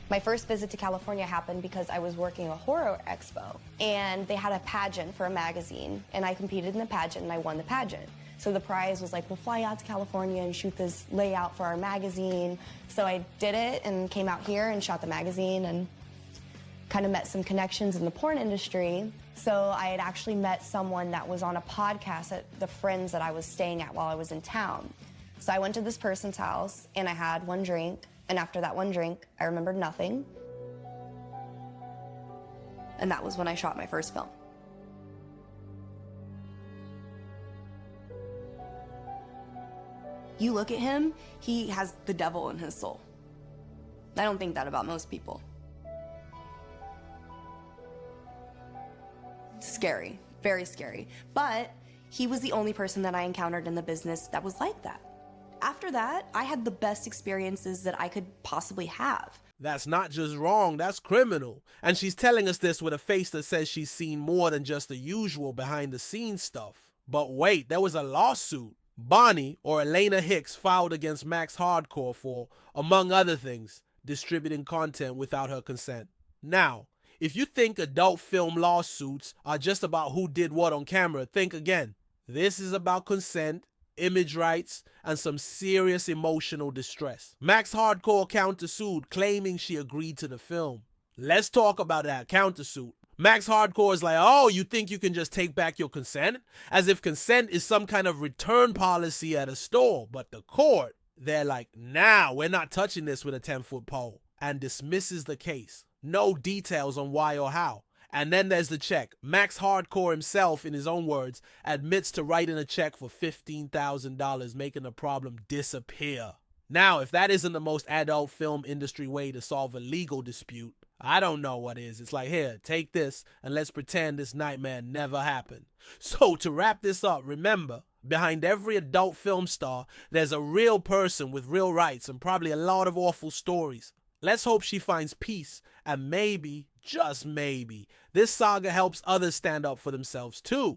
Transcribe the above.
My first visit to California happened because I was working a horror expo, and they had a pageant for a magazine, and I competed in the pageant and I won the pageant. So the prize was like, we'll fly out to California and shoot this layout for our magazine. So I did it and came out here and shot the magazine and kind of met some connections in the porn industry. So I had actually met someone that was on a podcast at the Friends that I was staying at while I was in town. So I went to this person's house and I had one drink. And after that one drink, I remembered nothing. And that was when I shot my first film. You look at him, he has the devil in his soul. I don't think that about most people. Scary, very scary. But he was the only person that I encountered in the business that was like that. After that, I had the best experiences that I could possibly have. That's not just wrong, that's criminal. And she's telling us this with a face that says she's seen more than just the usual behind the scenes stuff. But wait, there was a lawsuit. Bonnie, or Elena Hicks, filed against Max Hardcore for, among other things, distributing content without her consent. Now, if you think adult film lawsuits are just about who did what on camera, think again. This is about consent, image rights, and some serious emotional distress. Max Hardcore countersued, claiming she agreed to the film. Let's talk about that countersuit. Max Hardcore is like, oh, you think you can just take back your consent? As if consent is some kind of return policy at a store. But the court, they're like, nah, we're not touching this with a 10-foot pole, and dismisses the case. No details on why or how. And then there's the check. Max Hardcore himself, in his own words, admits to writing a check for $15,000, making the problem disappear. Now, if that isn't the most adult film industry way to solve a legal dispute, I don't know what is. It's like, here, take this and let's pretend this nightmare never happened. So to wrap this up, remember, behind every adult film star, there's a real person with real rights and probably a lot of awful stories. Let's hope she finds peace, and maybe, just maybe, this saga helps others stand up for themselves too.